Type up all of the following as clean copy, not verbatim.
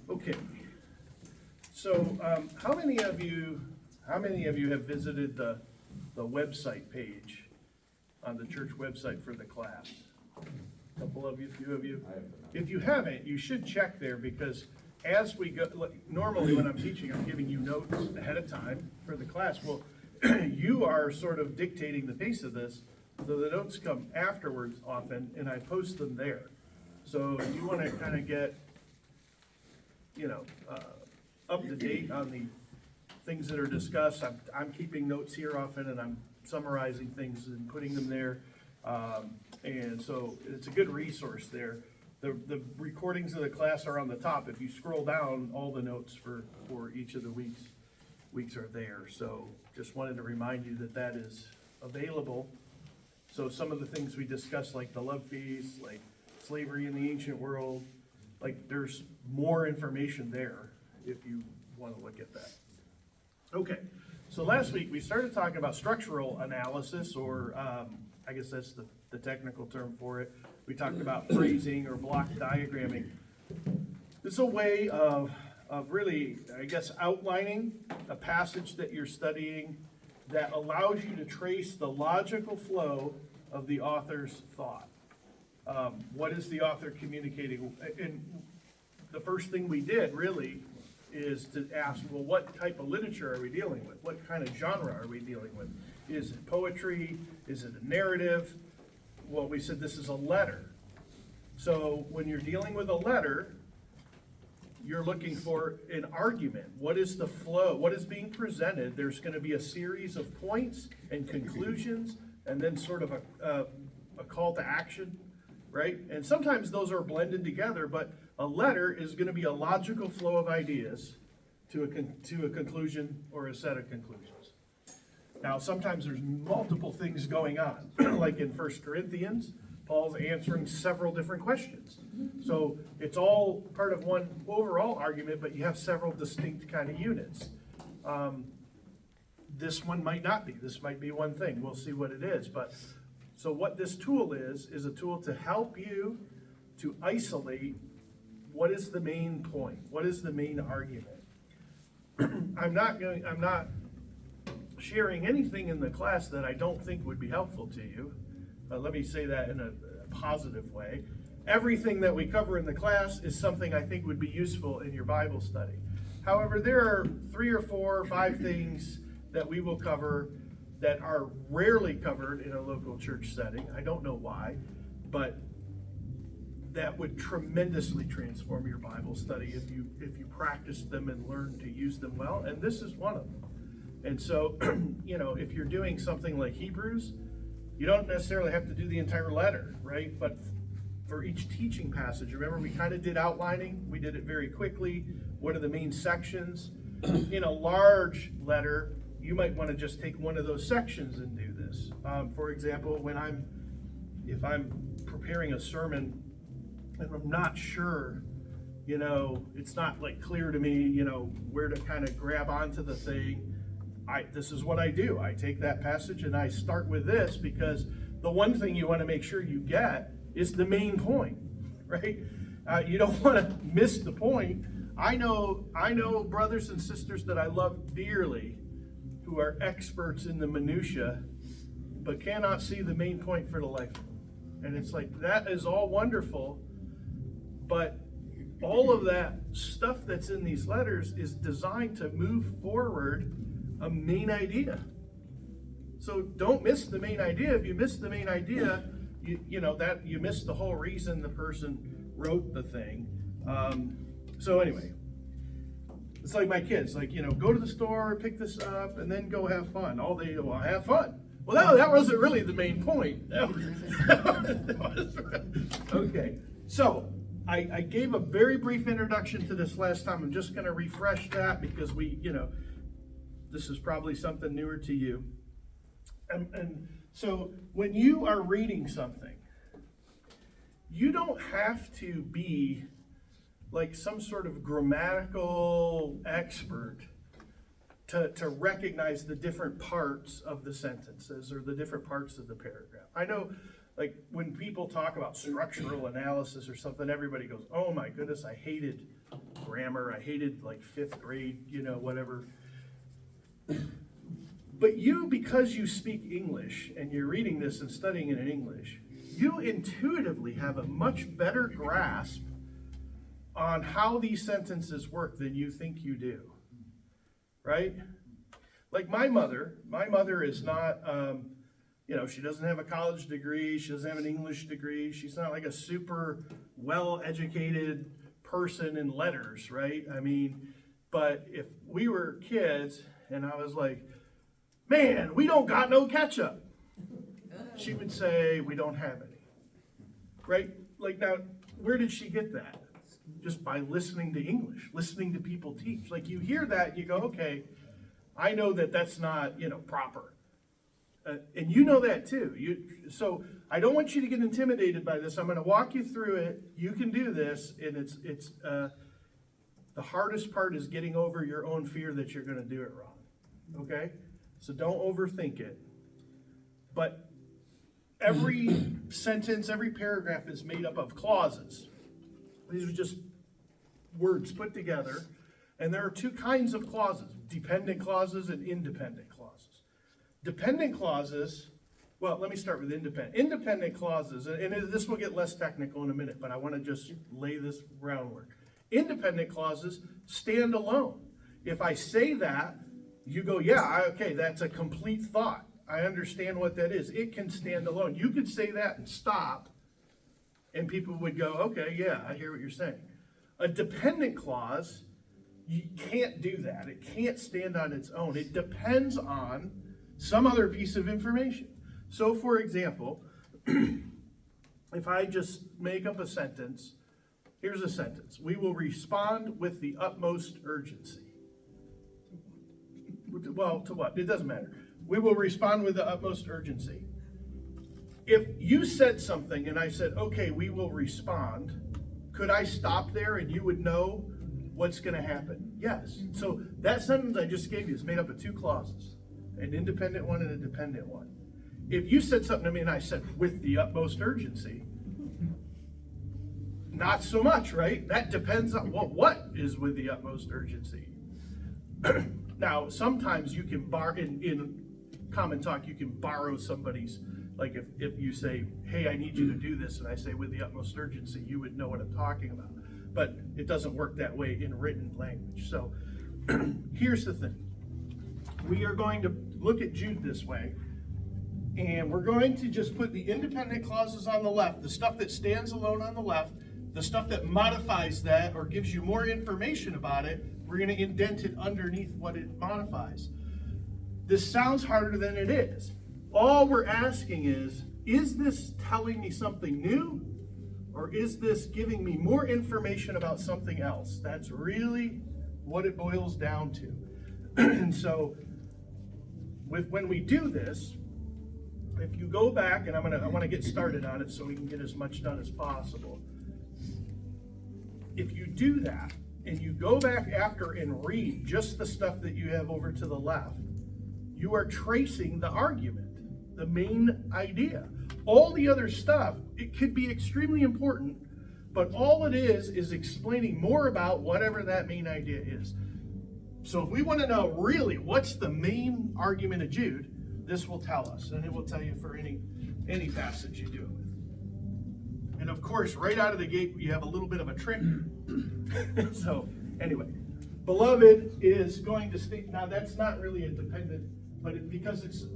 Okay. So, how many of you have visited the website page on the church website for the class? A couple of you, few of you? If you haven't, you should check there, because as we go, normally when I'm teaching, I'm giving you notes ahead of time for the class. Well, you are sort of dictating the pace of this, so the notes come afterwards often, and I post them there. So if you want to kind of get, up to date on the things that are discussed, I'm keeping notes here often, and I'm summarizing things and putting them there. And so it's a good resource there. The recordings of the class are on the top. If you scroll down, all the notes for each of the weeks are there. So just wanted to remind you that is available. So some of the things we discussed, like the love feast, like slavery in the ancient world, like there's more information there if you want to look at that. Okay, so last week we started talking about structural analysis, or I guess that's the technical term for it. We talked about phrasing or block diagramming. This is a way of really, I guess, outlining a passage that you're studying that allows you to trace the logical flow of the author's thought. What is the author communicating? And the first thing we did really is to ask, well, what type of literature are we dealing with? What kind of genre are we dealing with? Is it poetry? Is it a narrative? Well, we said this is a letter. So when you're dealing with a letter, you're looking for an argument. What is the flow? What is being presented? There's going to be a series of points and conclusions, and then sort of a call to action, right? And sometimes those are blended together, but a letter is going to be a logical flow of ideas to a conclusion or a set of conclusions. Now, sometimes there's multiple things going on, like in 1 Corinthians, Paul's answering several different questions. So it's all part of one overall argument, but you have several distinct kind of units. This one might not be. This might be one thing. We'll see what it is. But so what this tool is a tool to help you to isolate what is the main point, what is the main argument. I'm not sharing anything in the class that I don't think would be helpful to you. Let me say that in a positive way. Everything that we cover in the class is something I think would be useful in your Bible study. However, there are 3 or 4 or 5 things that we will cover that are rarely covered in a local church setting. I don't know why, but that would tremendously transform your Bible study if you practice them and learn to use them well, and this is one of them. And so, if you're doing something like Hebrews, you don't necessarily have to do the entire letter, right? But for each teaching passage, remember we kind of did outlining. We did it very quickly. What are the main sections? In a large letter, you might want to just take one of those sections and do this. For example, if I'm preparing a sermon and I'm not sure, it's not like clear to me, where to kind of grab onto the thing. This is what I do. I take that passage and I start with this, because the one thing you want to make sure you get is the main point, right? You don't want to miss the point. I know brothers and sisters that I love dearly who are experts in the minutia, but cannot see the main point for the life of them. And it's like, that is all wonderful, but all of that stuff that's in these letters is designed to move forward a main idea. So don't miss the main idea. If you miss the main idea, you miss the whole reason the person wrote the thing. So anyway, it's like my kids, go to the store, pick this up, and then go have fun. All day, well, have fun. Well, that wasn't really the main point. Okay, so I gave a very brief introduction to this last time. I'm just going to refresh that because this is probably something newer to you. And so when you are reading something, you don't have to be like some sort of grammatical expert to recognize the different parts of the sentences or the different parts of the paragraph. I know, like, when people talk about structural analysis or something, everybody goes, oh my goodness, I hated grammar, I hated like 5th grade, whatever. But you, because you speak English and you're reading this and studying it in English, you intuitively have a much better grasp on how these sentences work than you think you do, right? Like my mother is not, she doesn't have a college degree, she doesn't have an English degree, she's not like a super well-educated person in letters, right? I mean, but if we were kids and I was like, man, we don't got no ketchup, she would say, we don't have any, right? Like, now, where did she get that? Just by listening to English, listening to people teach. Like, you hear that, you go, okay, I know that that's not, proper. And you know that too. So I don't want you to get intimidated by this. I'm going to walk you through it. You can do this, and it's the hardest part is getting over your own fear that you're going to do it wrong. Okay? So don't overthink it. But every sentence, every paragraph is made up of clauses. These are just words put together. And there are two kinds of clauses, dependent clauses and independent clauses. Dependent clauses, well, let me start with independent. Independent clauses, and this will get less technical in a minute, but I want to just lay this groundwork. Independent clauses stand alone. If I say that, you go, yeah, okay, that's a complete thought. I understand what that is. It can stand alone. You could say that and stop, and people would go, okay, yeah, I hear what you're saying. A dependent clause, you can't do that. It can't stand on its own. It depends on some other piece of information. So, for example, if I just make up a sentence, here's a sentence. We will respond with the utmost urgency. Well, to what? It doesn't matter. We will respond with the utmost urgency. If you said something and I said, okay, we will respond, could I stop there and you would know what's going to happen? Yes. So that sentence I just gave you is made up of two clauses, an independent one and a dependent one. If you said something to me and I said, with the utmost urgency, not so much, right? That depends on what is with the utmost urgency. Now, sometimes you can in common talk, you can borrow somebody's, like if you say, hey, I need you to do this, and I say with the utmost urgency, you would know what I'm talking about. But it doesn't work that way in written language. So here's the thing. We are going to look at Jude this way, and we're going to just put the independent clauses on the left, the stuff that stands alone on the left, the stuff that modifies that or gives you more information about it, we're going to indent it underneath what it modifies. This sounds harder than it is. All we're asking is this telling me something new, or is this giving me more information about something else? That's really what it boils down to. And so, when we do this, if you go back, and I want to get started on it so we can get as much done as possible. If you do that, and you go back after and read just the stuff that you have over to the left, you are tracing the argument, the main idea. All the other stuff, it could be extremely important, but all it is explaining more about whatever that main idea is. So if we want to know really what's the main argument of Jude, this will tell us, and it will tell you for any passage you do it with. And of course, right out of the gate, you have a little bit of a trick. So anyway, beloved is going to state, now that's not really a dependent, but because it's,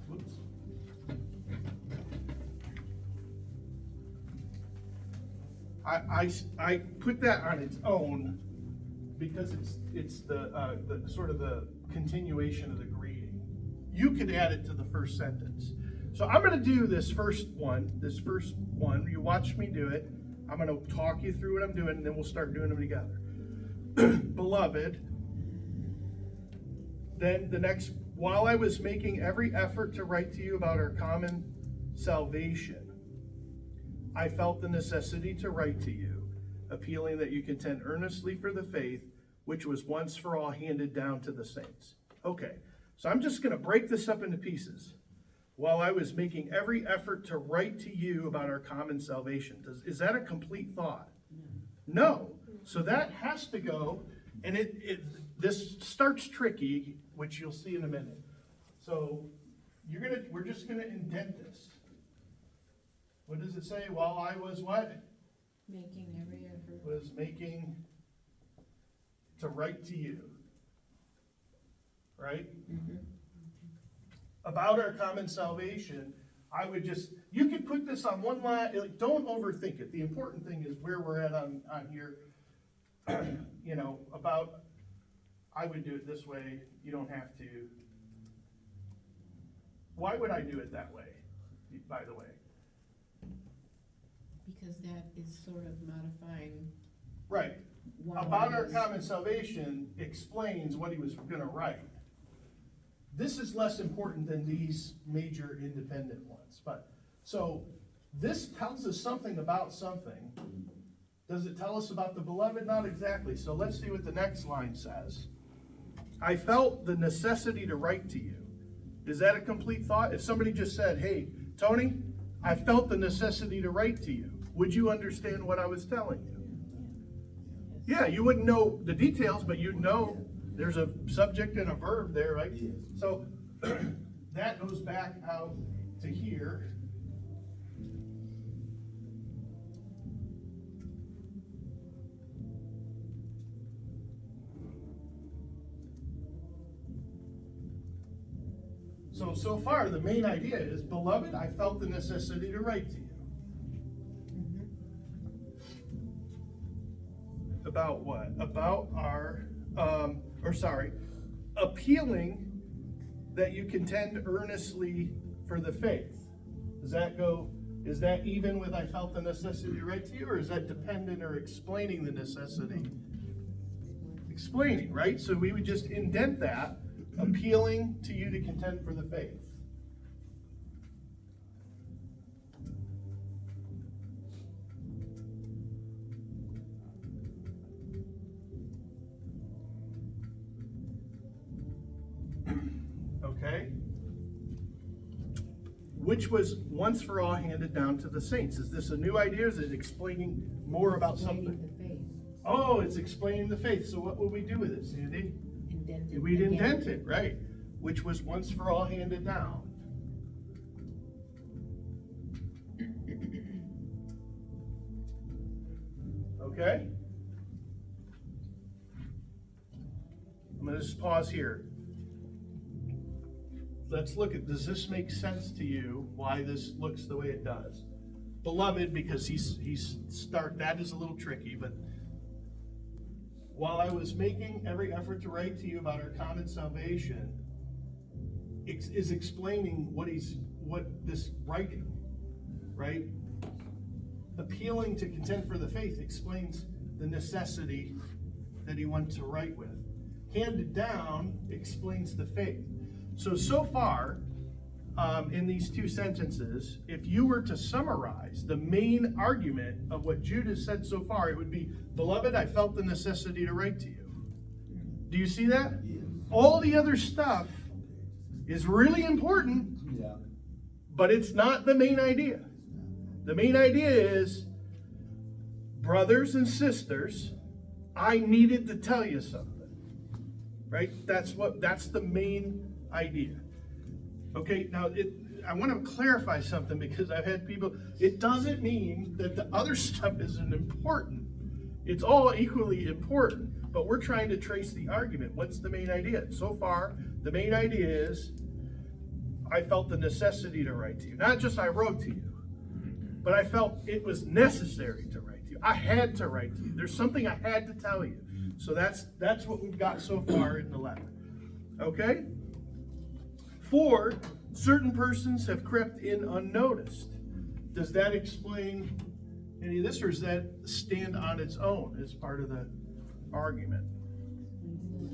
whoops. I put that on its own because it's the sort of the continuation of the greeting. You could add it to the first sentence. So I'm going to do this first one. You watch me do it. I'm going to talk you through what I'm doing, and then we'll start doing them together. Beloved, then the next, while I was making every effort to write to you about our common salvation, I felt the necessity to write to you, appealing that you contend earnestly for the faith which was once for all handed down to the saints. Okay, so I'm just going to break this up into pieces. While I was making every effort to write to you about our common salvation. Is that a complete thought? No. So that has to go, and this starts tricky, which you'll see in a minute. So we're just gonna indent this. What does it say? While I was what? Making every effort. Was making to write to you. Right? Mm-hmm. About our common salvation, I would you could put this on one line, don't overthink it. The important thing is where we're at on here, I would do it this way, you don't have to. Why would I do it that way, by the way? Because that is sort of modifying. Right. About our common salvation explains what he was gonna write. This is less important than these major independent ones. So this tells us something about something. Does it tell us about the beloved? Not exactly. So let's see what the next line says. I felt the necessity to write to you. Is that a complete thought? If somebody just said, hey, Tony, I felt the necessity to write to you, would you understand what I was telling you? Yeah, you wouldn't know the details, but you'd know. There's a subject and a verb there, right? Yes. So that goes back out to here. So far, the main idea is, beloved, I felt the necessity to write to you. Mm-hmm. About what? About our, appealing that you contend earnestly for the faith. Does that go, is that even with I felt the necessity to write to you, or is that dependent or explaining the necessity? Explaining, right? So we would just indent that, appealing to you to contend for the faith. Okay? Which was once for all handed down to the saints. Is this a new idea? Is it explaining more about something? The faith. Oh, it's explaining the faith. So what would we do with this, Andy? Indent it. We'd indent it, right? Which was once for all handed down. Okay? I'm going to just pause here. Let's look at, does this make sense to you why this looks the way it does? Beloved, because that is a little tricky, but while I was making every effort to write to you about our common salvation, is explaining what this writing, right? Appealing to contend for the faith explains the necessity that he wants to write with. Handed down explains the faith. So far, in these two sentences, if you were to summarize the main argument of what Jude has said so far, it would be, beloved, I felt the necessity to write to you. Do you see that? Yes. All the other stuff is really important, yeah, but it's not the main idea. The main idea is, brothers and sisters, I needed to tell you something, right? That's the main idea. Okay, now I want to clarify something because I've had people, it doesn't mean that the other stuff isn't important. It's all equally important, but we're trying to trace the argument. What's the main idea? So far, the main idea is, I felt the necessity to write to you. Not just I wrote to you, but I felt it was necessary to write to you. I had to write to you. There's something I had to tell you. So that's what we've got so far in the letter. Okay? 4, certain persons have crept in unnoticed. Does that explain any of this, or does that stand on its own as part of the argument?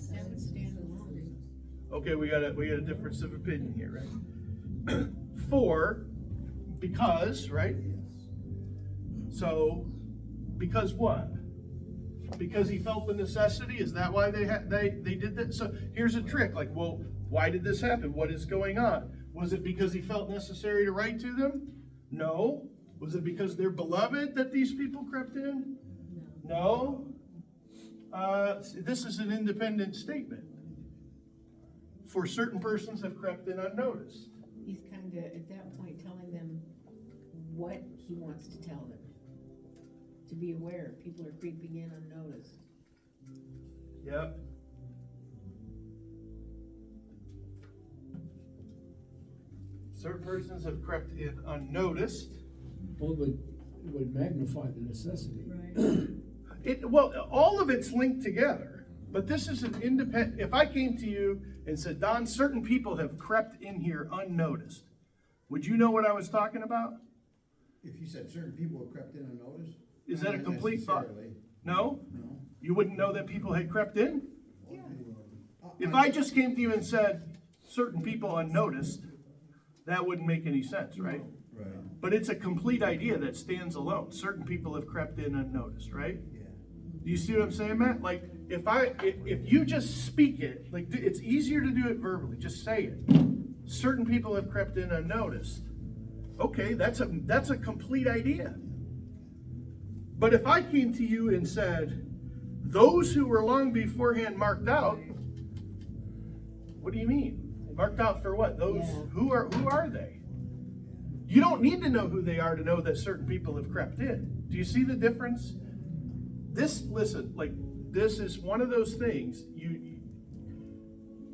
That would stand alone. Okay, we got a difference of opinion here, right? 4, because, right? So, because what? Because he felt the necessity? Is that why they did that? So here's a trick, like, well, why did this happen? What is going on? Was it because he felt necessary to write to them? No. Was it because they're beloved that these people crept in? No. This is an independent statement. For certain persons have crept in unnoticed. He's kind of, at that point, telling them what he wants to tell them. To be aware, people are creeping in unnoticed. Yep. Certain persons have crept in unnoticed. Well, it would magnify the necessity. Well, all of it's linked together, but this is an independent. If I came to you and said, Don, certain people have crept in here unnoticed, would you know what I was talking about? If you said certain people have crept in unnoticed? Is that a Not complete thought? necessarily. No? No. You wouldn't know that people had crept in? Yeah. If I just came to you and said, certain people unnoticed, that wouldn't make any sense, right? Right, But it's a complete idea that stands alone. Certain people have crept in unnoticed, right? yeah. Do you see what I'm saying, Matt? Like, if you just speak it, like, it's easier to do it verbally, just say it. Certain people have crept in unnoticed. Okay, that's a complete idea. But if I came to you and said, those who were long beforehand marked out, what do you mean? Marked out for what? Those, Yeah. who are they? You don't need to know who they are to know that certain people have crept in. Do you see the difference? Listen, like, this is one of those things,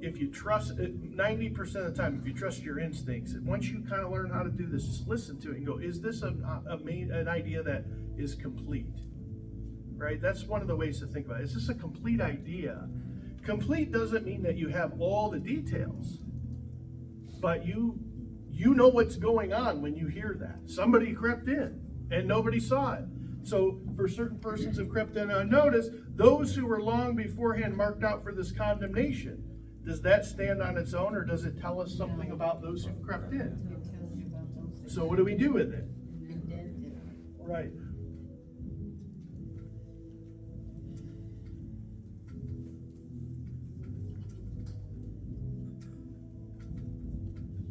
if you trust, 90% of the time, if you trust your instincts, once you kind of learn how to do this, just listen to it and go, is this an idea that is complete? Right? That's one of the ways to think about it. Is this a complete idea? Complete doesn't mean that you have all the details, but you know what's going on when you hear that. Somebody crept in and nobody saw it. So for certain persons have crept in unnoticed, those who were long beforehand marked out for this condemnation. Does that stand on its own, or does it tell us something about those who crept in? It tells you about those things. So what do we do with it? Indent it. Right.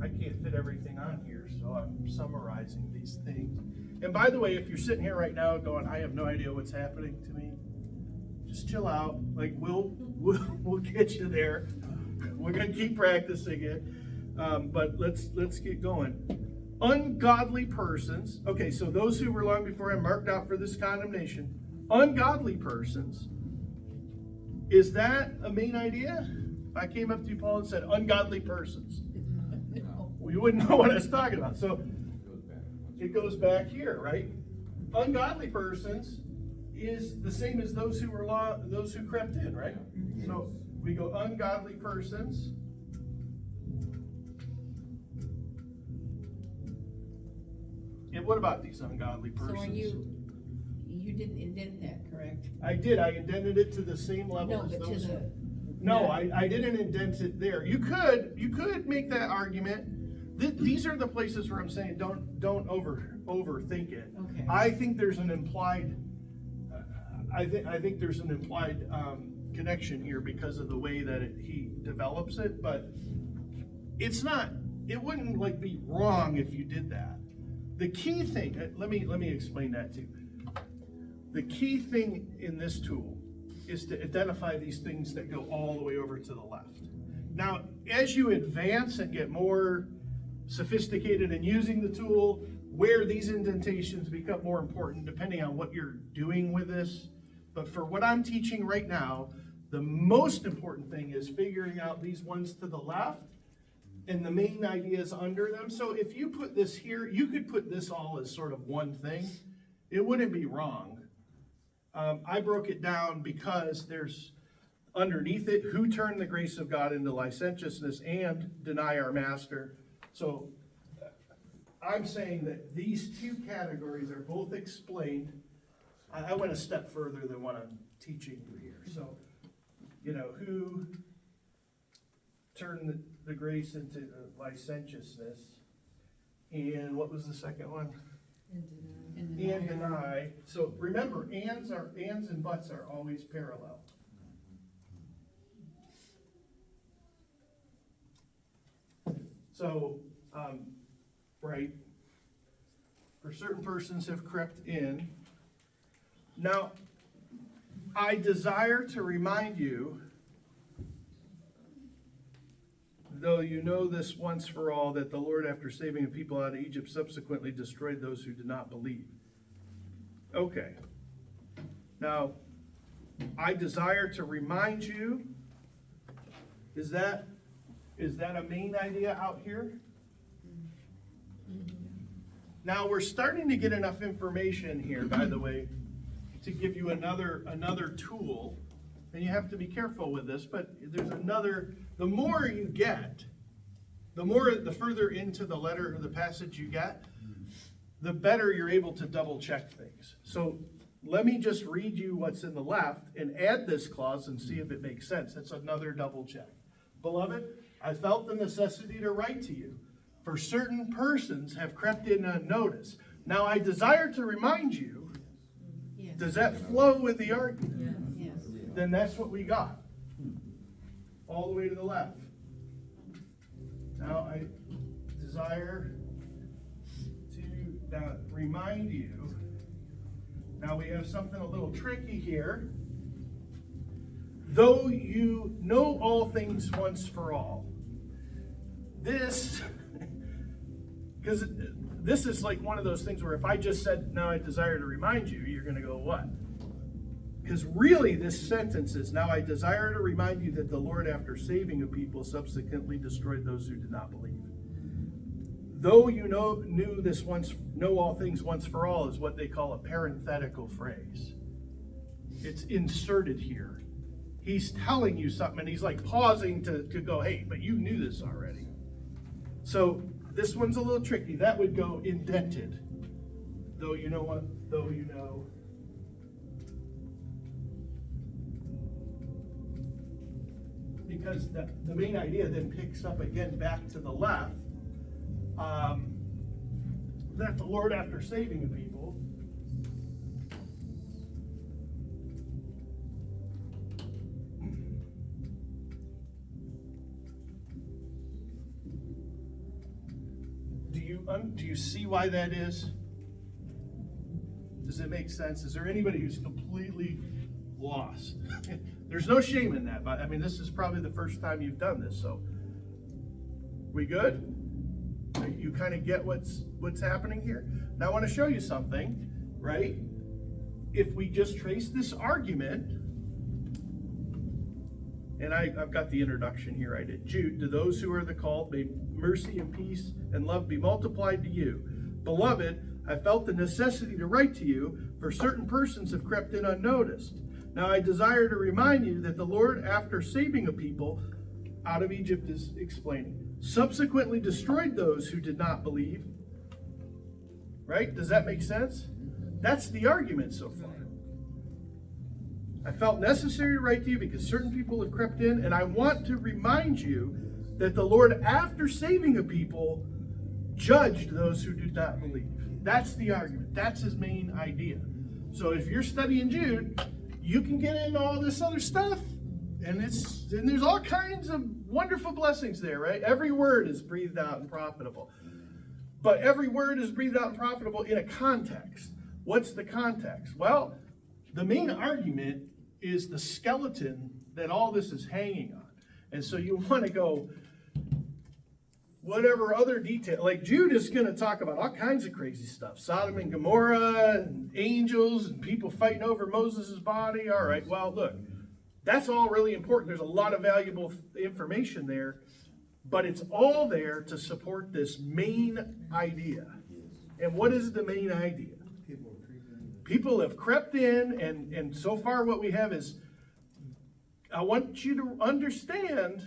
I can't fit everything on here, so I'm summarizing these things. And by the way, if you're sitting here right now going, I have no idea what's happening to me, just chill out. Like, we'll get you there. We're gonna keep practicing it, but let's get going. Ungodly persons. Okay, so those who were long before him marked out for this condemnation. Ungodly persons. Is that a main idea? If I came up to you, Paul, and said ungodly persons, well, you wouldn't know what I was talking about. So it goes back here, right? Ungodly persons is the same as those who crept in, right? So we go ungodly persons. And what about these ungodly persons? So are you didn't indent that, correct? I did. I indented it to the same level No, as but to those. the. No, I didn't indent it there. You could make that argument. These are the places where I'm saying don't overthink it. Okay. I think there's an implied. I think there's an implied connection here because of the way that he develops it, but it's not. It wouldn't like be wrong if you did that. The key thing. Let me explain that too. The key thing in this tool is to identify these things that go all the way over to the left. Now, as you advance and get more sophisticated in using the tool, where these indentations become more important depending on what you're doing with this. But for what I'm teaching right now, the most important thing is figuring out these ones to the left and the main ideas under them. So if you put this here, you could put this all as sort of one thing. It wouldn't be wrong. I broke it down because there's underneath it, who turned the grace of God into licentiousness and deny our master. So I'm saying that these two categories are both explained. I went a step further than what I'm teaching you here. So, who turned the grace into licentiousness, and what was the second one? And and deny. So remember, ands and buts are always parallel. So, right, for certain persons have crept in. Now, I desire to remind you, though you know this once for all, that the Lord, after saving a people out of Egypt, subsequently destroyed those who did not believe. Okay. Now, I desire to remind you, is that a main idea out here? Now, we're starting to get enough information here, by the way, to give you another tool. And you have to be careful with this, but there's another, the more you get, the further into the letter or the passage you get, the better you're able to double check things. So let me just read you what's in the left and add this clause and see if it makes sense. That's another double check. Beloved, I felt the necessity to write to you, for certain persons have crept in unnoticed. Now I desire to remind you, yes, does that flow with the argument? yes. Then that's what we got. All the way to the left. Now I desire to remind you. Now we have something a little tricky here. Though you know all things once for all. This, because this is like one of those things where if I just said, now I desire to remind you, you're going to go, what? Because really this sentence is, now I desire to remind you that the Lord, after saving a people, subsequently destroyed those who did not believe. Though you know all things once for all is what they call a parenthetical phrase. It's inserted here. He's telling you something and he's like pausing to go, hey, but you knew this already. So this one's a little tricky. That would go indented. Though you know what, though you know. Because the main idea then picks up again back to the left. That the Lord, after saving the people, do you see why that is? Does it make sense? Is there anybody who's completely lost? There's no shame in that, but I mean, this is probably the first time you've done this, so we good? You kind of get what's happening here? Now I want to show you something, right? If we just trace this argument, and I've got the introduction here, I did. Jude, to those who are the called, may mercy and peace and love be multiplied to you. Beloved, I felt the necessity to write to you, for certain persons have crept in unnoticed. Now I desire to remind you that the Lord, after saving a people out of Egypt, is explaining, subsequently destroyed those who did not believe. Right? Does that make sense? That's the argument so far. I felt necessary to write to you because certain people have crept in, and I want to remind you that the Lord, after saving a people, judged those who did not believe. That's the argument. That's his main idea. So if you're studying Jude, you can get into all this other stuff, and there's all kinds of wonderful blessings there, right? Every word is breathed out and profitable. But every word is breathed out and profitable in a context. What's the context? Well, the main argument is the skeleton that all this is hanging on. And so you want to go, whatever other detail, like Jude is going to talk about all kinds of crazy stuff. Sodom and Gomorrah, and angels, and people fighting over Moses' body. All right, well, look, that's all really important. There's a lot of valuable information there, but it's all there to support this main idea. And what is the main idea? People have crept in, and so far what we have is, I want you to understand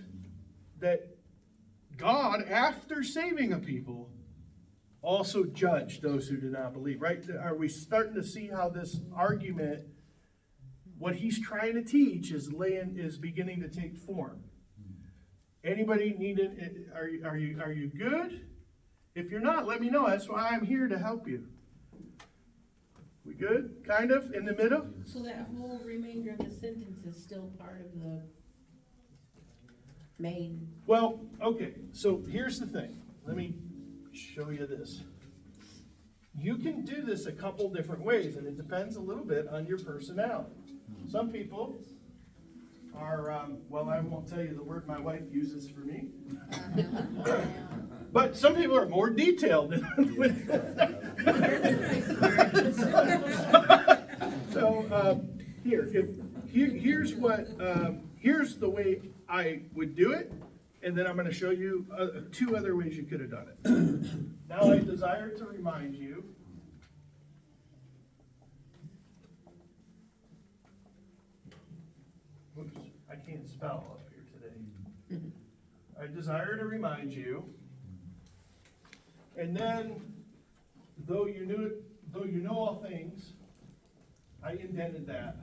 that God, after saving a people, also judged those who did not believe, right? Are we starting to see how this argument, what he's trying to teach, is beginning to take form? Anybody need it? Are you good? If you're not, let me know. That's why I'm here to help you. We good, kind of, in the middle? So that whole remainder of the sentence is still part of the main, Well, okay, so here's the thing, let me show you this. You can do this a couple different ways, and it depends a little bit on your personality. Some people are, well, I won't tell you the word my wife uses for me, but some people are more detailed. So, here's the way I would do it, and then I'm gonna show you, two other ways you could have done it. Now I desire to remind you whoops, I can't spell up here today. I desire to remind you, and then, though you know all things, I indented that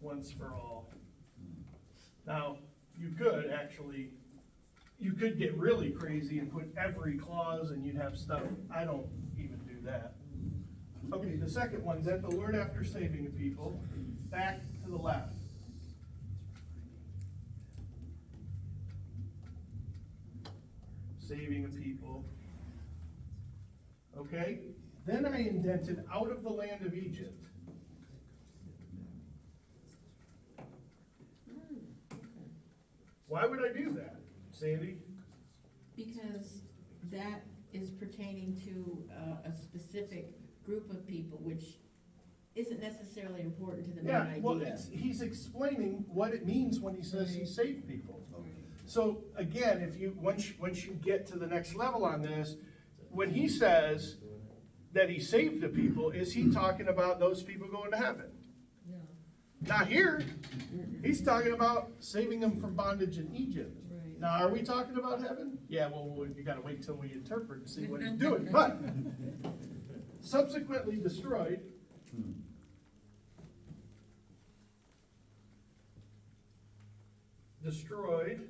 once for all. Now, you could get really crazy and put every clause and you'd have stuff, I don't even do that. Okay, the second one, that the Lord after saving a people, back to the left. Saving a people. Okay, then I indented out of the land of Egypt. Why would I do that, Sandy? because that is pertaining to a specific group of people, which isn't necessarily important to the main Yeah, well, idea. he's explaining what it means when he says he saved people. So again, once you get to the next level on this, when he says that he saved the people, is he talking about those people going to heaven? Not here. He's talking about saving them from bondage in Egypt. Right. Now, are we talking about heaven? Yeah, well, you gotta wait till we interpret and see what he's doing, but subsequently destroyed. Destroyed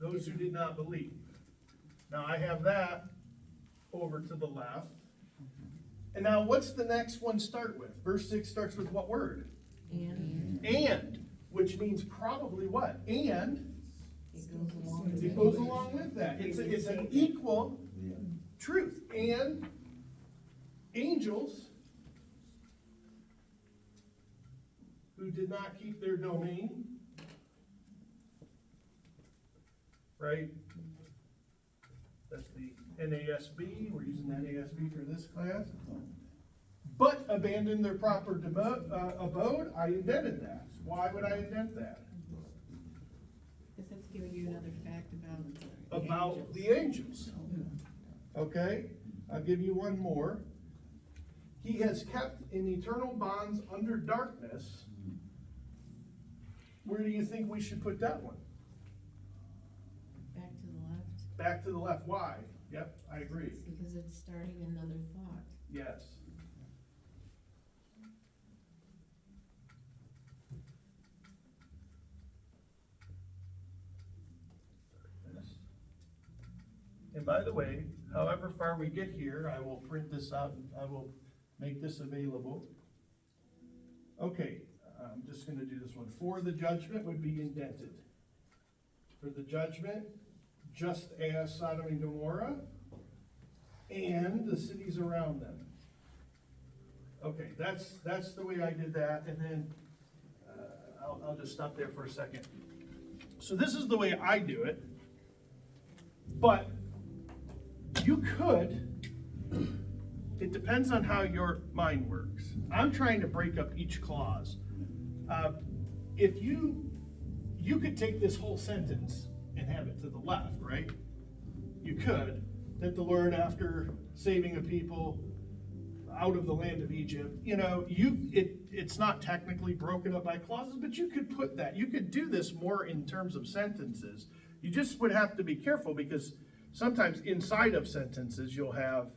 those who did not believe. Now, I have that over to the left. And now, what's the next one start with? Verse 6 starts with what word? And, which means probably what? And it goes along with that. It's an equal truth. And angels who did not keep their domain, right? That's the NASB. We're using NASB for this class. But abandoned their proper abode, I indented that. Why would I indent that? Because that's giving you another fact about About the angels. Okay, I'll give you one more. He has kept in eternal bonds under darkness. Where do you think we should put that one? Back to the left, Back to the left. Why? Yep, I agree. because it's starting another thought. Yes. And by the way, however far we get here, I will print this out and I will make this available. Okay, I'm just gonna do this one. For the judgment would be indented. For the judgment, just as Sodom and Gomorrah and the cities around them. Okay, that's the way I did that, and then I'll just stop there for a second. So this is the way I do it, but you could, it depends on how your mind works. I'm trying to break up each clause. If you could take this whole sentence and have it to the left, right? You could, that the Lord after saving a people out of the land of Egypt, it's not technically broken up by clauses, but you could put that. You could do this more in terms of sentences. You just would have to be careful because sometimes inside of sentences you'll have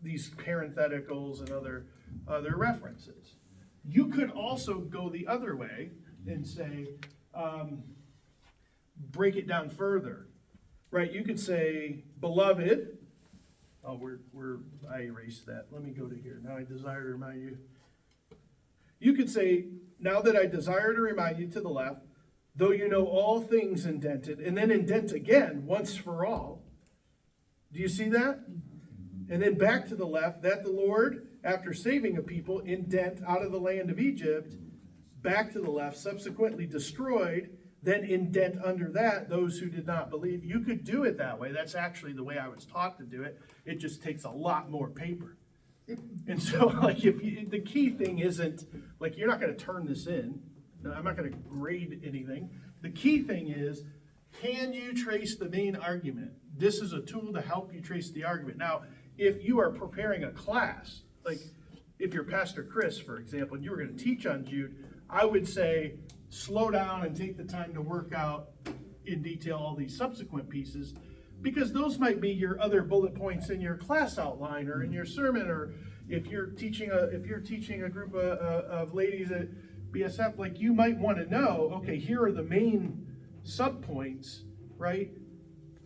these parentheticals and other references. You could also go the other way and say, break it down further. right, you could say, beloved, oh, I erased that, let me go to here, now I desire to remind you. You could say, now that I desire to remind you to the left, though you know all things indented, and then indent again, once for all. Do you see that? And then back to the left, that the Lord, after saving a people, indent out of the land of Egypt, back to the left, subsequently destroyed, then indent under that those who did not believe. You could do it that way. That's actually the way I was taught to do it. It just takes a lot more paper. And so, like, the key thing isn't, like, you're not going to turn this in. No, I'm not going to grade anything. The key thing is, can you trace the main argument? This is a tool to help you trace the argument. Now, if you are preparing a class, like if you're Pastor Chris, for example, and you were going to teach on Jude, I would say slow down and take the time to work out in detail all these subsequent pieces, because those might be your other bullet points in your class outline or in your sermon, or if you're teaching a group of ladies at BSF, like, you might want to know, okay, here are the main subpoints, right?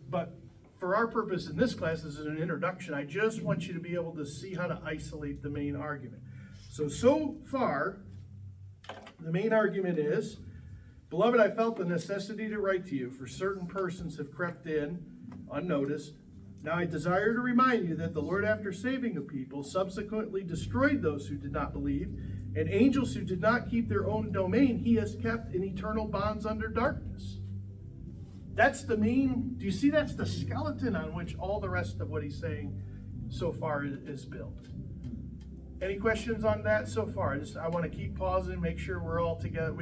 But for our purpose in this class, this is an introduction. I just want you to be able to see how to isolate the main argument. So far, the main argument is, beloved, I felt the necessity to write to you, for certain persons have crept in unnoticed. Now I desire to remind you that the Lord, after saving a people, subsequently destroyed those who did not believe, and angels who did not keep their own domain, he has kept in eternal bonds under darkness. That's the main, do you see, that's the skeleton on which all the rest of what he's saying so far is built. Any questions on that so far? I want to keep pausing, make sure we're all together.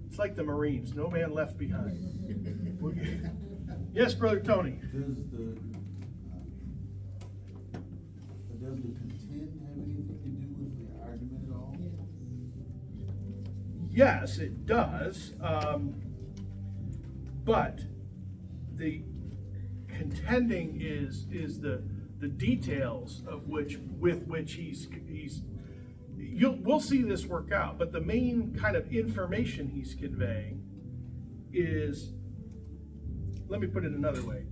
It's like the Marines, no man left behind. Yes, Brother Tony. Does the content have anything to do with the argument at all? Yes, it does. But the contending is the details of which we'll see this work out. But the main kind of information he's conveying is, let me put it another way.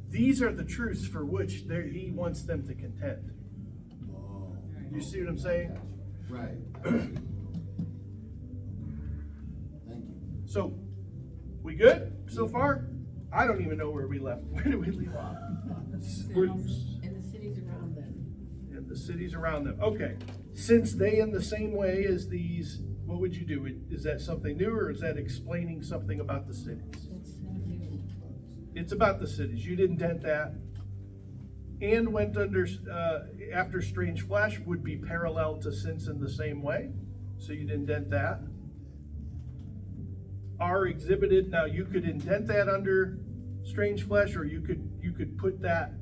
These are the truths for which he wants them to contend. Oh. You see what I'm saying? Right. Thank you. So, we good so far? I don't even know where we left. Where did we leave off? And the cities around them. And the cities around them. Okay. Since they in the same way as these, what would you do? Is that something new, or is that explaining something about the cities? That's new. It's about the cities. You didn't dent that. And went under, after strange flesh would be parallel to since in the same way. So you didn't dent that. Are exhibited, now you could indent that under strange flesh, or you could put that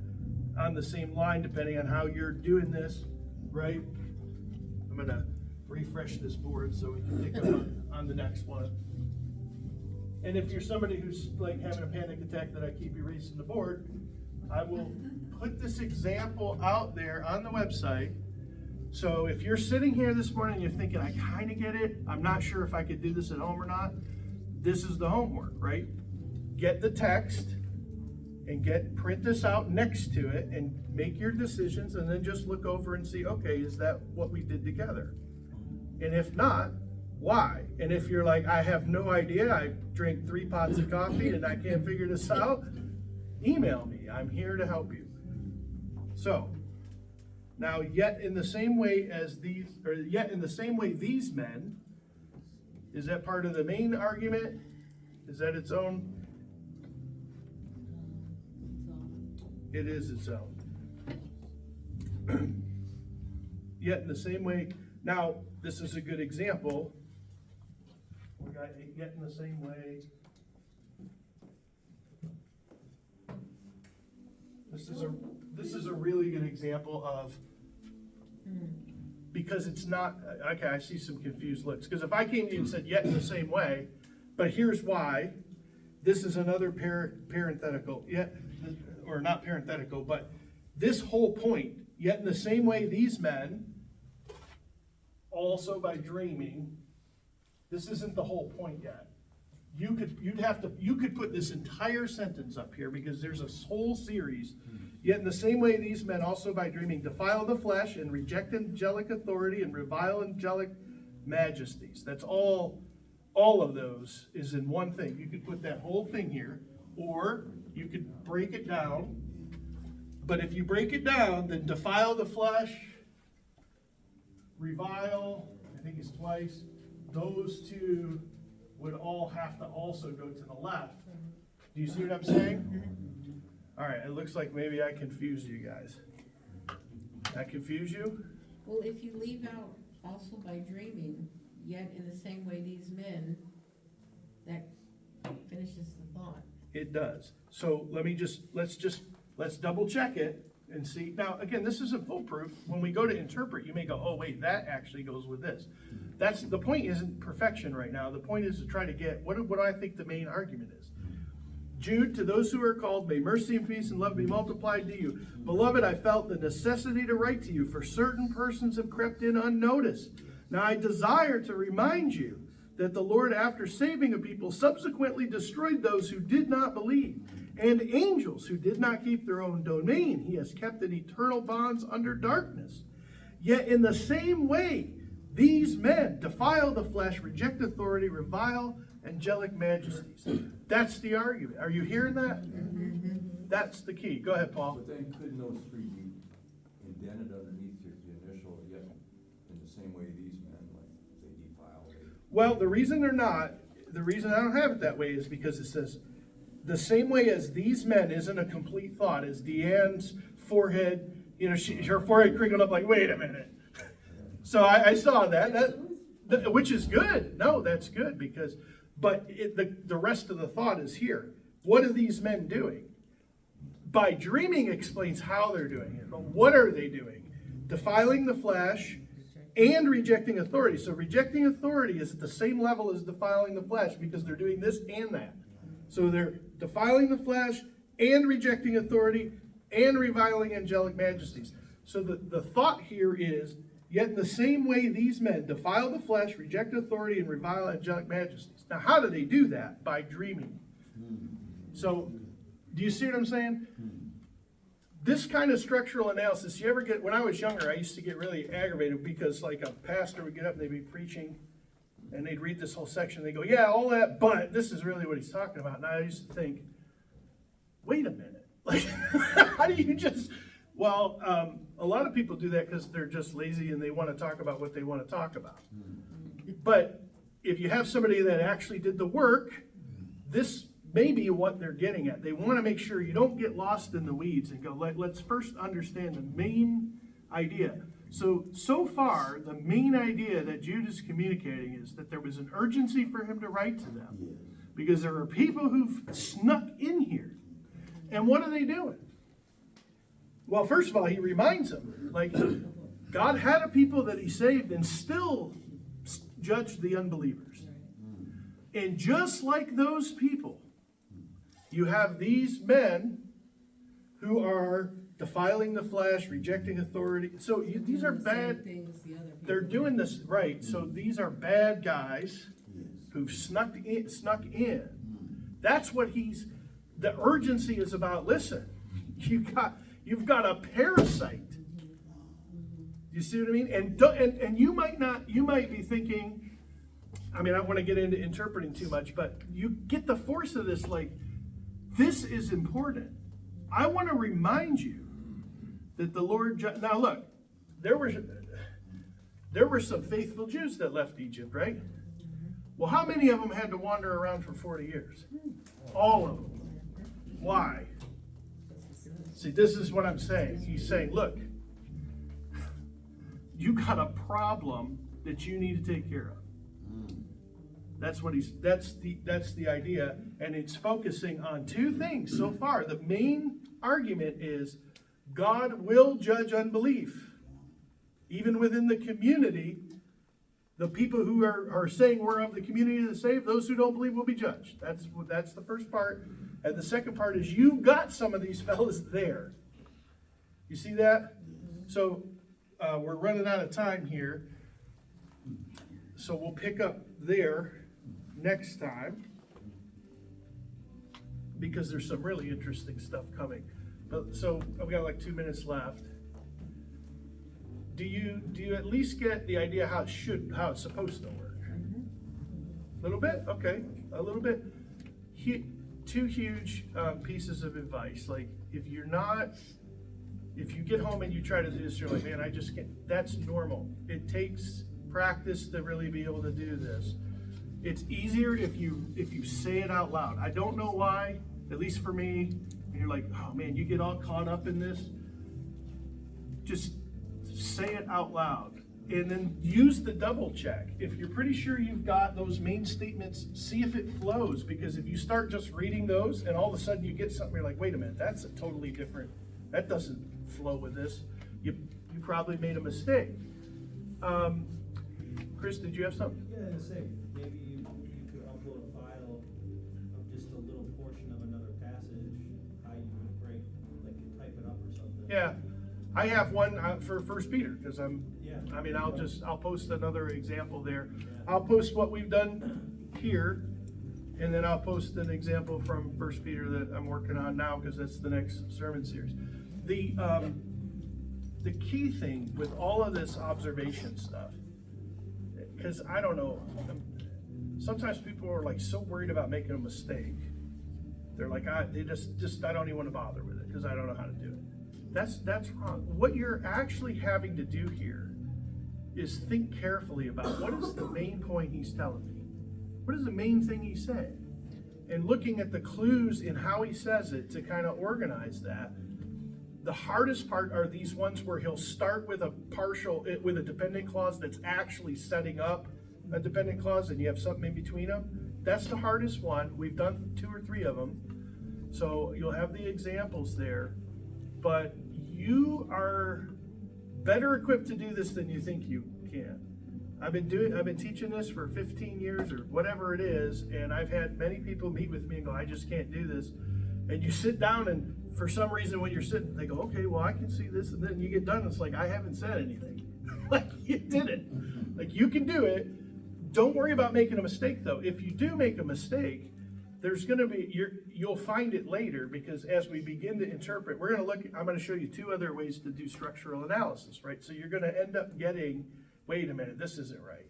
on the same line depending on how you're doing this, right? I'm gonna refresh this board so we can pick up on the next one. And if you're somebody who's like having a panic attack that I keep erasing the board, I will put this example out there on the website. So if you're sitting here this morning and you're thinking, I kind of get it, I'm not sure if I could do this at home or not, this is the homework, right? Get the text and print this out next to it and make your decisions, and then just look over and see, okay, is that what we did together? And if not, why? And if you're like, I have no idea, I drank 3 pots of coffee and I can't figure this out, email me. I'm here to help you. So, now yet in the same way these men, is that part of the main argument? Is that its own? It is its own. Yet in the same way, now this is a good example. We got yet in the same way. This is a really good example of, because it's not, okay, I see some confused looks. Because if I came to you and said, yet in the same way, but here's why, this is another parenthetical, yet, or not parenthetical, but this whole point, yet in the same way these men, also by dreaming, this isn't the whole point yet. you could put this entire sentence up here, because there's a whole series. Yet in the same way, these men also by dreaming defile the flesh and reject angelic authority and revile angelic majesties. That's all of those is in one thing. You could put that whole thing here, or you could break it down. But if you break it down, then defile the flesh, revile, I think it's twice, those two would all have to also go to the left. Do you see what I'm saying? All right, it looks like maybe I confused you guys. I confuse you? Well, if you leave out also by dreaming, yet in the same way these men, that finishes the thought. It does. So let's double check it and see. Now, again, this isn't foolproof. When we go to interpret, you may go, oh wait, that actually goes with this. That's the point. Isn't perfection right now. The point is to try to get, what do I think the main argument is? Jude, to those who are called, may mercy and peace and love be multiplied to you. Beloved, I felt the necessity to write to you, for certain persons have crept in unnoticed. Now I desire to remind you that the Lord, after saving a people, subsequently destroyed those who did not believe, and angels who did not keep their own domain. He has kept in eternal bonds under darkness. Yet in the same way, these men defile the flesh, reject authority, revile angelic majesties. That's the argument. Are you hearing that? That's the key. Go ahead, Paul. But then couldn't those three be indented underneath the initial, yet in the same way these men, like, they defile? Well, the reason they're not, the reason I don't have it that way is because it says, the same way as these men isn't a complete thought, as Deanne's forehead, her forehead crinkled up like, wait a minute. So I saw that, which is good. No, that's good, because, but the rest of the thought is here. What are these men doing? By dreaming explains how they're doing it, but what are they doing? Defiling the flesh and rejecting authority. So rejecting authority is at the same level as defiling the flesh, because they're doing this and that. So they're defiling the flesh and rejecting authority and reviling angelic majesties. So the thought here is, yet in the same way these men defile the flesh, reject authority, and revile angelic majesties. Now, how do they do that? By dreaming. So, do you see what I'm saying? This kind of structural analysis, you ever get, when I was younger, I used to get really aggravated because like a pastor would get up and they'd be preaching and they'd read this whole section and they go, yeah, all that, but this is really what he's talking about. And I used to think, wait a minute. Like, how do you just, well, a lot of people do that because they're just lazy and they want to talk about what they want to talk about. But if you have somebody that actually did the work, this may be what they're getting at. They want to make sure you don't get lost in the weeds and go, let's first understand the main idea. So far, the main idea that Jude is communicating is that there was an urgency for him to write to them because there are people who've snuck in here. And what are they doing? Well, first of all, he reminds them, like, God had a people that he saved and still judged the unbelievers. And just like those people, you have these men who are defiling the flesh, rejecting authority. So these are bad. They're doing this right. So these are bad guys who've snuck in. That's what the urgency is about. Listen, you've got a parasite. You see what I mean? And you might be thinking, I mean, I don't want to get into interpreting too much, but you get the force of this, like, this is important. I want to remind you that the Lord, now look, there were some faithful Jews that left Egypt, right? Well, how many of them had to wander around for 40 years? All of them. Why? See, this is what I'm saying. He's saying, look, you got a problem that you need to take care of. That's the idea, and it's focusing on two things so far. The main argument is God will judge unbelief. Even within the community, the people who are saying we're of the community of the saved, those who don't believe will be judged. That's the first part. And the second part is you've got some of these fellas there. You see that? So we're running out of time here. So we'll pick up there next time. because there's some really interesting stuff coming. But, so, I've got like 2 minutes left. Do you at least get the idea how it's supposed to work? A little bit? Okay, a little bit. Two huge pieces of advice. Like, if you get home and you try to do this, you're like, man, I just can't. That's normal. It takes practice to really be able to do this. It's easier if you say it out loud. I don't know why, at least for me, and you're like, oh man, you get all caught up in this. Just say it out loud. And then use the double check. If you're pretty sure you've got those main statements, see if it flows. Because if you start just reading those and all of a sudden you get something, you're like, wait a minute, that's a totally different, that doesn't flow with this. You probably made a mistake. Chris, did you have something? Yeah, I say, maybe you could upload a file of just a little portion of another passage, how you would break, like you type it up or something. Yeah, I have one for 1 Peter, because Yeah. I'll post another example there. Yeah. I'll post what we've done here, and then I'll post an example from 1 Peter that I'm working on now, because that's the next sermon series. The key thing with all of this observation stuff, because I don't know, sometimes people are like so worried about making a mistake. They're like, I don't even want to bother with it because I don't know how to do it. That's wrong. What you're actually having to do here is think carefully about what is the main point he's telling me? What is the main thing he's saying? And looking at the clues in how he says it to kind of organize that. The hardest part are these ones where he'll start with with a dependent clause that's actually setting up a dependent clause, and you have something in between them. That's the hardest one. We've done 2 or 3 of them. So you'll have the examples there. But you are better equipped to do this than you think you can. I've been teaching this for 15 years or whatever it is, and I've had many people meet with me and go, I just can't do this. And you sit down, and for some reason when you're sitting, they go, okay, well, I can see this. And then you get done, it's like, I haven't said anything. Like, you did it. Like, you can do it. Don't worry about making a mistake, though. If you do make a mistake, there's going to be, you'll find it later, because as we begin to interpret, I'm going to show you 2 other ways to do structural analysis, right? So you're going to end up getting, wait a minute, this isn't right.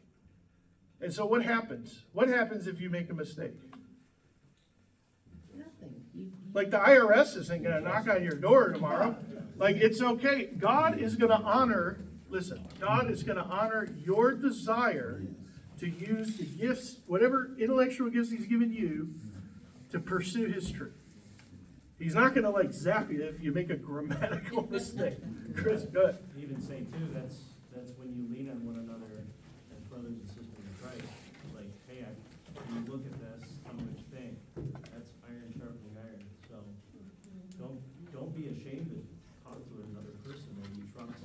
And so what happens? What happens if you make a mistake? Nothing. Like, the IRS isn't going to knock on your door tomorrow. Like, it's okay. God is going to honor, listen, God is going to honor your desire to use the gifts, whatever intellectual gifts he's given you, to pursue his truth. He's not going to like zap you if you make a grammatical mistake. Chris, go ahead. Even say too, that's when you lean on one another as brothers and sisters in Christ. Like, hey, when you look at this, tell me what you think. That's iron sharpening iron. So don't be ashamed to talk to another person that you trust.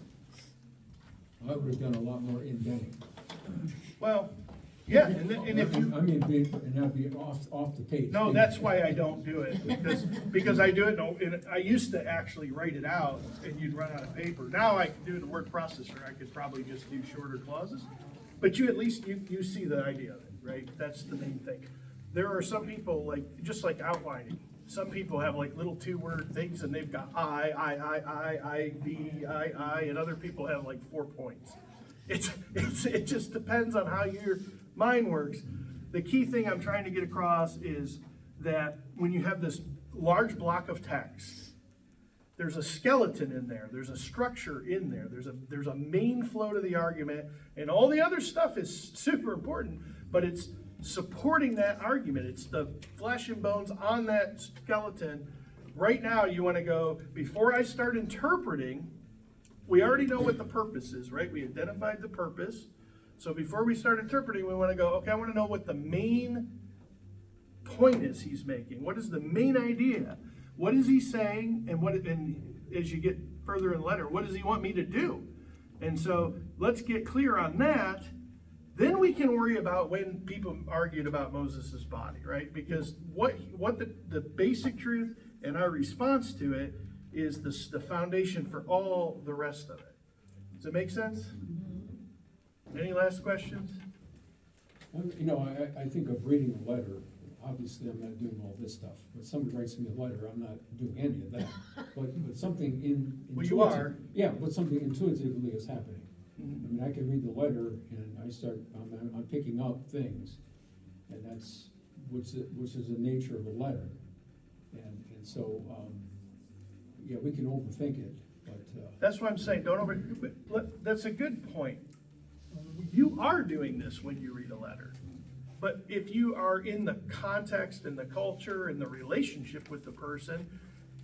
I would have done a lot more indenting. Well, yeah, and if you, I mean, and that'd be off the page. no, that's why I don't do it, because I do it, and I used to actually write it out, and you'd run out of paper. Now I can do it in a word processor, I could probably just do shorter clauses, but you at least, you see the idea of it, right? That's the main thing. There are some people, like, just like outlining, some people have like little 2-word things, and they've got I, V, I, and other people have like 4 points. It just depends on how your mind works. The key thing I'm trying to get across is that when you have this large block of text, there's a skeleton in there, there's a structure in there, there's a main flow to the argument, and all the other stuff is super important, but it's supporting that argument. It's the flesh and bones on that skeleton. Right now you want to go, before I start interpreting, we already know what the purpose is, right? We identified the purpose. So before we start interpreting, we want to go, okay, I want to know what the main point is he's making. What is the main idea? What is he saying? And as you get further in the letter, what does he want me to do? And so let's get clear on that. Then we can worry about when people argued about Moses' body, right? Because what the basic truth and our response to it is the foundation for all the rest of it. Does it make sense? Any last questions? I think of reading a letter, obviously I'm not doing all this stuff, but somebody writes me a letter, I'm not doing any of that. But something Well, you are. Yeah, but something intuitively is happening. Mhm. I mean, I can read the letter and I'm picking up things, and that's, which is the nature of the letter. And so, yeah, we can overthink it, but, That's what I'm saying, that's a good point. You are doing this when you read a letter. But if you are in the context and the culture and the relationship with the person,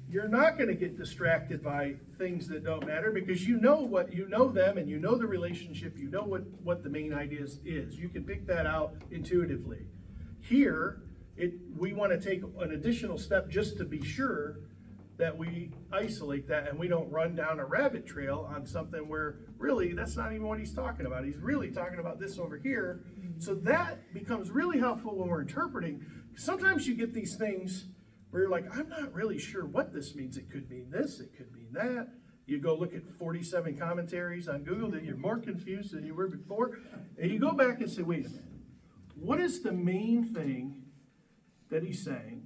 you're not gonna get distracted by things that don't matter, because you know them, and you know the relationship, you know what the main idea is. You can pick that out intuitively. Here, we wanna take an additional step just to be sure that we isolate that and we don't run down a rabbit trail on something where really that's not even what he's talking about. He's really talking about this over here. So that becomes really helpful when we're interpreting. Sometimes you get these things where you're like, I'm not really sure what this means. It could mean this, it could mean that. You go look at 47 commentaries on Google, that you're more confused than you were before. And you go back and say, wait a minute, what is the main thing that he's saying?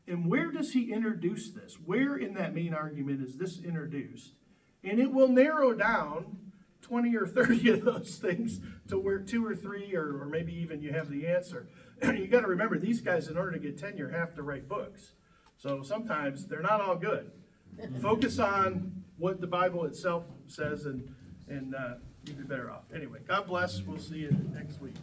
And where does he introduce this? Where in that main argument is this introduced? And it will narrow down 20 or 30 of those things to where 2 or 3, or maybe even you have the answer. You got to remember, these guys, in order to get tenure, have to write books. So sometimes they're not all good. Focus on what the Bible itself says, and you'd be better off. Anyway, God bless. We'll see you next week.